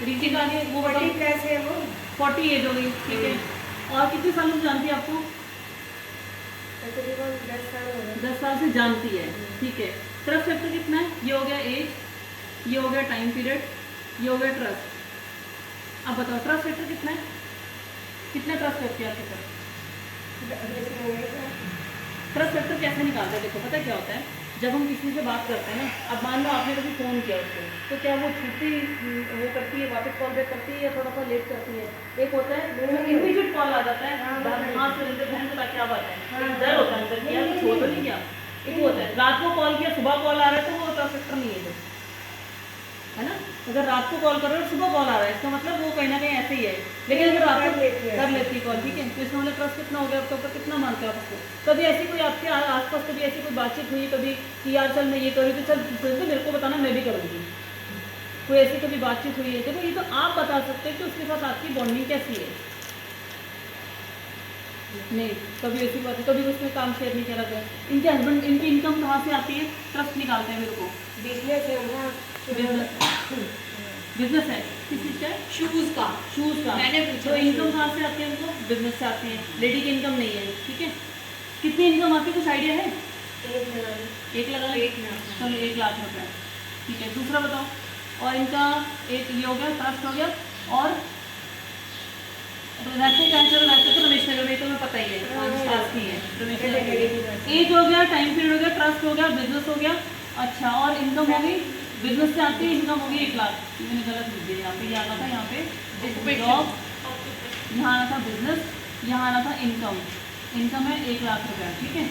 रिंकी का आगे वो बताओ। 40 प्लस है वो। 40 एज हो गई, ठीक है। और कितने सालों से जानती है आपको? तकरीबन 10 साल हो गए। 10 साल से जानती है, ठीक है। ट्रस्ट फैक्टर कितना है? ये हो गया एज, ये हो गया टाइम पीरियड, ये हो गया ट्रस्ट। अब बताओ ट्रस्ट फैक्टर कितना है? कितना ट्रस्ट करती है आपके ऊपर? ट्रस्ट फैक्टर कैसे निकालते हैं? देखो पता क्या होता है, जब हम किसी से बात करते हैं ना, अब मान लो आपने कभी फ़ोन किया उसको, तो क्या वो छुट्टी वो करती है, वापस कॉल बैक करती है या थोड़ा सा लेट करती है? एक होता है इमीडिएट कॉल आ जाता है, हाथ से लेते बहन को क्या बात है, डर होता है अंदर कि यार कुछ हो तो नहीं किया। एक होता है रात को कॉल किया, सुबह कॉल आ रहा है, तो वो ट्रस्ट फैक्टर नहीं है, है ना। अगर रात को कॉल कर रहे हो सुबह कॉल आ रहा है, इसका मतलब वो कहीं ना कहीं ऐसे ही है। लेकिन अगर रात को कर लेती है कॉल, ठीक है, तो इसका मतलब ट्रस्ट कितना हो गया आपके ऊपर, कितना मानते हो आप उसको? कभी ऐसी कोई आपके आसपास कभी ऐसी कोई बातचीत हुई कभी कि यार चल मैं ये करूँ, तो चल तो मेरे को बताना, मैं भी करूँगी? कोई ऐसी कभी बातचीत हुई है? देखो ये तो आप बता सकते हो कि उसके साथ आपकी बॉन्डिंग कैसी है। नहीं, कभी ऐसी बात है, कभी उसने काम शेयर नहीं करा गया। इनके हस्बैंड, इनकी इनकम कहाँ से आती है? ट्रस्ट निकालते हैं मेरे को। बिजनेस है ना, बिजनेस है, किस चीज़ का है? शूज का। शूज़ का। मैंने पूछा तो इनकम कहाँ से आती है उनको? बिजनेस से आती है। लेडी की इनकम नहीं है, ठीक है। कितनी इनकम आती है, कुछ आइडिया है? 1 लगा लें, चलो 1 लाख रुपये, ठीक है। दूसरा बताओ। और इनका एक ये हो गया, ट्रस्ट हो गया। और रहते क्या चल रहते तो रमेश नगर में, तो मैं पता ही है पास की है रमेश नगर। एज हो गया, टाइम पीरियड हो गया, ट्रस्ट हो गया, बिजनेस हो गया। अच्छा, और इनकम हो गई, बिजनेस से आती है, इनकम हो गई 1 लाख। मैंने गलत लिख दिया, यहाँ पे ये आना था, यहाँ पे जॉब, यहाँ आना था बिजनेस, यहाँ आना था इनकम। इनकम है 1 लाख रुपया, ठीक है।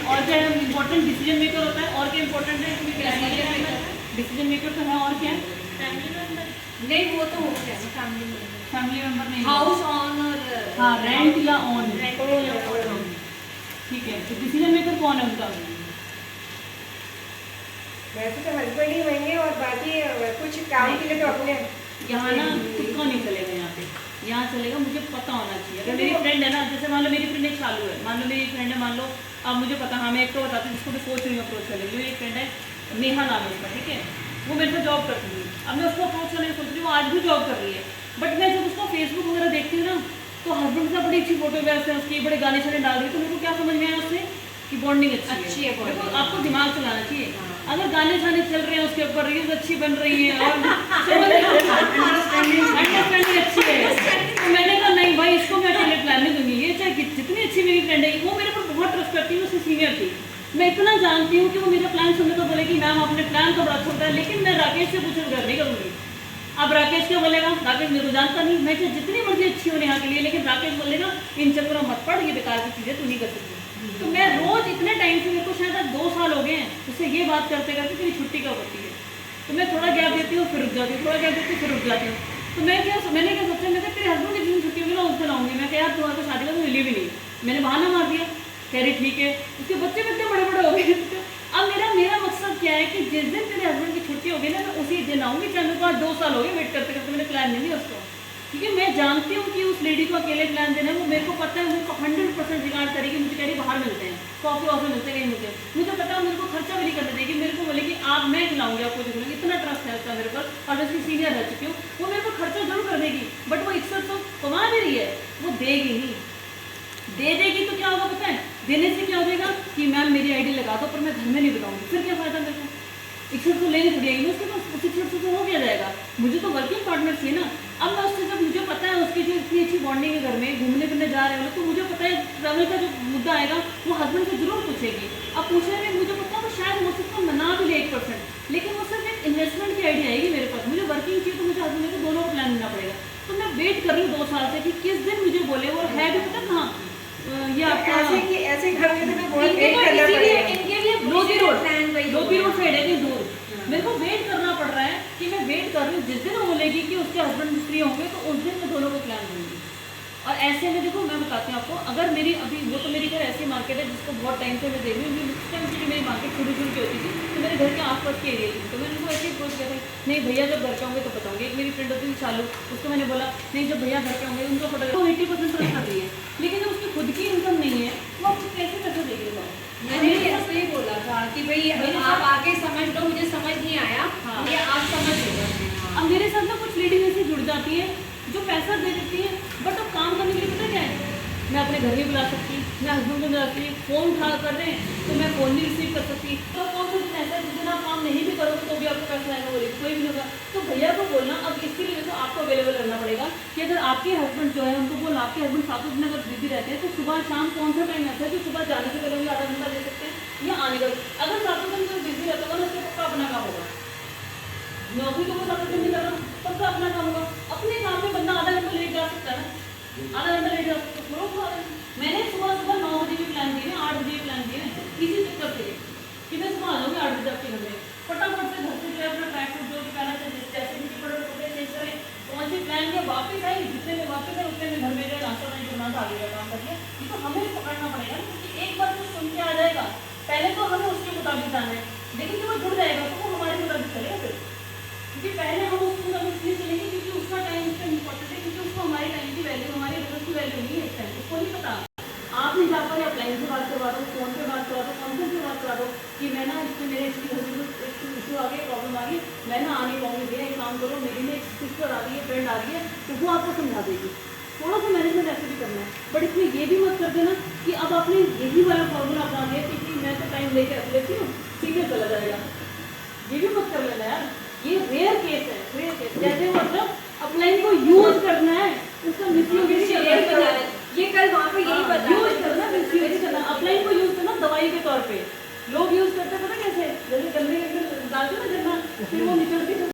और क्या इम्पोर्टेंट डिसीजन मेकर होता है? और क्या इम्पोर्टेंट है? डिसीजन मेकर तो है, और क्या है? फैमिली मेंबर नहीं, वो तो हो गया फैमिली मेंबर। फैमिली मेंबर नहीं, हाउस ऑनर। हाँ, रेंट या ऑन, रेंट। ठीक है। तो डिसीजन मेकर कौन है उनका? वैसे तो हस्बैंड ही होंगे और बाकी कुछ काम के लिए तो अपने। यहाँ ना किसको नहीं चलेगा, यहाँ पे यहाँ चलेगा, मुझे पता होना चाहिए। अगर मेरी फ्रेंड है ना, जैसे मान लो मेरी फ्रेंड एक चालू है, मान लो मेरी फ्रेंड है, मान लो अब मुझे पता, हाँ मैं एक तो बताती हूँ जिसको मैं सोच रही हूँ अप्रोच करने के लिए। मेरी फ्रेंड है नेहा नाम है उसका, ठीक है। वो मेरे से जॉब करती है। अब मैं उसको अप्रोच करने की सोच रही हूँ, वो आज भी जॉब कर रही है। बट मैं जब उसको फेसबुक वगैरह देखती हूँ ना, तो हस्बैंड के साथ बड़ी अच्छी फोटोग्राफ्स है उसकी, बड़े गाने शाने डाल रही है, तो मेरे को क्या समझ में आया उससे कि बॉन्डिंग अच्छी है। देखो आपको दिमाग चलाना चाहिए। अगर गाने शाने चल रहे हैं उसके ऊपर, रील्स अच्छी बन रही है और अंडरस्टैंडिंग अच्छी है, तो मैंने कहा नहीं भाई, इसको मैं अकेले प्लान नहीं दूंगी। ये चाहे जितनी अच्छी मेरी फ्रेंड है, वो मेरे पर बहुत ट्रस्ट करती है, उससे सीनियर थी। मैं इतना जानती हूँ कि वो मेरा प्लान सुनने तो बोलेगी मैम आपने प्लान तो बड़ा अच्छा होता है, लेकिन मैं राकेश से पूछे घर नहीं करूँगी। अब राकेश क्या बोलेगा? राकेश मेरे को जानता नहीं, मैं चाहे जितनी मर्जी अच्छी हो यहाँ के लिए, लेकिन राकेश बोलेगा इन चक्करों मत पड़, ये बेकार की चीज़ें तू नहीं कर सकती। तो मैं रोज इतने टाइम से, मेरे को शायद 2 साल हो गए हैं उससे ये बात करते करते तेरी छुट्टी कब होती है, तो मैं थोड़ा गैप देती हूँ फिर रुक जाती हूँ, थोड़ा गैप देती हूँ फिर रुक जाती हूँ। तो मैंने क्या सोचा, मैं तेरे हस्बैंड की जिस छुट्टी होगी ना उस दिन आऊँगी। मैं क्या यार तुम्हारे तो शादी का तो मिली भी नहीं, मैंने बहाना मार दिया। कह रही ठीक है, उसके बच्चे भी इतने बड़े बड़े हो गए। अब मेरा मकसद क्या है कि जिस दिन तेरे हस्बैंड की छुट्टी होगी ना, मैं उसी दिन आऊँगी। चाहे मेरे को आज 2 साल हो गए वेट करते करते, मैंने प्लान नहीं दिया उसको, ठीक है। मैं जानती हूँ कि उस लेडी को अकेले प्लान देना है, वो मेरे को पता है, मेरे को 100% रिगार्ड करेगी। मुझे कह रही बाहर मिलते हैं, कॉफी ऑफी मिलते हैं कहीं, मुझे पता है मेरे को खर्चा भी नहीं करने देगी। मेरे को बोलेगी आप, मैं खिलाऊंगी आपको, देखूंगी, इतना ट्रस्ट है उसका मेरे पर। और मैं उसकी सीनियर रह चुकी हूँ, वो मेरे को खर्चा जरूर कर देगी, बट वो 6100 कमा भी रही है, वो देगी नहीं। दे देगी तो क्या होगा पता है? देने से क्या हो जाएगा कि मैम मेरी आईडी लगा दो, पर मैं घर में नहीं बताऊंगी। फिर क्या फायदा मेरे को? 6100 लेनी पड़ेगी, उसके पास 6100 तो हो गया जाएगा। मुझे तो वर्किंग पार्टनर चाहिए ना। अब मैं उससे, जब मुझे पता है उसकी जो इतनी अच्छी बॉन्डिंग है, घर में घूमने फिरने जा रहे हो, तो मुझे पता है ट्रैवल का जो मुद्दा आएगा वो हस्बैंड से जरूर पूछेगी। अब पूछने में मुझे पता है वो शायद हो सकता है मना भी ले 1%, लेकिन वो सिर्फ एक इन्वेस्टमेंट की आइडिया आएगी मेरे पास। मुझे वर्किंग चाहिए, तो मुझे हस्बैंड को दोनों को प्लान देना पड़ेगा। तो मैं वेट कर रही हूँ 2 साल से कि किस दिन मुझे बोले, और है भी पता कहाँ, ये आपका ऐसे घर में तो बहुत वेट करना पड़ेगा। इनके लिए लोधी रोड साइड है, कहीं दूर। मेरे को वेट करना पड़ रहा है कि मैं वेट कर रही हूँ, जिस दिन वो बोलेगी कि उसके हस्बैंड फ्री होंगे, तो उस दिन मैं दोनों को प्लान दूंगी। और ऐसे में देखो मैं बताती हूँ आपको, अगर मेरी अभी वो तो मेरी घर ऐसी मार्केट है जिसको बहुत टाइम से मैं देख रही हूँ। उस टाइम से मेरी मार्केट शुरू की होती थी, तो मेरे घर के आसपास के एरिया थी, तो मैंने उनको ऐसे ही अप्रोच किया था, नहीं भैया जब घर के होंगे तो बताऊँगी। एक मेरी फ्रेंड होती थी चालू, उसको मैंने बोला नहीं जब भैया घर के होंगे उनको फोटो 80% ट्रस्ट कर रही है, लेकिन जब उसकी खुद की इनकम नहीं है, वो आपको कैसे पैसा देगी? मैंने भी ऐसे ही बोला था कि भाई आप आके समझ लो, मुझे समझ नहीं आया, हाँ। ये आप समझ लो। अब मेरे साथ ना कुछ लेडीज ऐसी जुड़ जाती है जो पैसा दे देती है, बट अब काम करने के लिए पता क्या है, मैं अपने घर भी बुला सकती, मैं हस्बैंड को बुला सकती, फ़ोन उठा कर रहे हैं तो मैं फ़ोन भी रिसीव कर सकती। तो कौन सा दिन ऐसा है जिस दिन आप काम नहीं भी करोगे तो भी आपको पैसा आएगा, बोले कोई भी होगा। तो भैया को बोलना अब इसके लिए तो आपको अवेलेबल करना पड़ेगा कि अगर आपके हस्बैंड जो है उनको बोल, आपके हस्बैंड 7 दिन अगर बिजी रहते हैं तो सुबह शाम कौन सा टाइम ऐसा है जो सुबह जाने से पहले भी आधा घंटा दे सकते हैं या आने का। अगर 7 दिन अगर बिजी रहता होगा ना उसको पक्का अपना काम होगा, नौकरी तो वो 7 दिन नहीं कर रहा, पक्का अपना काम होगा। अपने काम में बंदा आधा घंटा लेट जा सकता है ना, आधा घंटा लेट जा सकता है। मैंने सुबह 9 बजे भी प्लान दिए, 8 बजे भी प्लान दिए, इसी चक्कर से कि मैं सुबह आ जाऊँगी 8 बजे आपके घर में, फटाफट से घर से जो है अपना ट्रैक सूट जो भी पहना चाहिए जैसे भी कपड़े कपड़े चेंज करें, पहुँचे प्लान किया, वापस आई, जितने में वापस आए उतने में घर में गए, नाश्ता नहीं करना था, आगे का काम कर लिया। ये तो हमें पकड़ना पड़ेगा ना, क्योंकि एक बार जो सुन के आ जाएगा पहले तो हमें उसके मुताबिक जाना है, लेकिन जब वो जुड़ जाएगा तो वो हमारे मुताबिक चलेगा फिर, क्योंकि पहले हम उसको मुताबिक इसलिए चलेंगे क्योंकि उसका टाइम उसका इम्पोर्टेंट है, क्योंकि उसको हमारे टाइम की वैल्यू, हमारे रिजल्ट की वैल्यू नहीं है इस टाइम, उसको नहीं पता। आप नहीं जा पा रहे, आप लाइन से बात करवा दो, फ़ोन पे बात करवा दो, कॉन्फ्रेंस पे बात करा दो कि मैं ना इसमें मेरे इसकी घर में इशू आ गई, प्रॉब्लम आ गई, मैं ना आ नहीं पाऊँगी भैया, एक काम करो, मेरी में एक सिस्टर आ रही है, फ्रेंड आ रही है, तो वो आपको समझा देगी। थोड़ा सा मैनेजमेंट ऐसे भी करना है, बट इसमें ये भी मत कर देना कि अब आपने यही वाला फॉर्मूला अपना दिया कि मैं तो टाइम लेके रख लेती हूँ, सीधे चला जाएगा, ये भी मत कर लेना यार, ये रेयर केस है, रेयर केस। जैसे मतलब अपलाइन को यूज करना है, उसका मिसयूज नहीं करना है। ये कल वहाँ पे यही बता यूज करना, मिसयूज करना, अपलाइन को यूज करना दवाई के तौर पे। लोग यूज करते हैं पता कैसे, जैसे गन्ने के डालते हैं ना गन्ना, फिर वो निकल के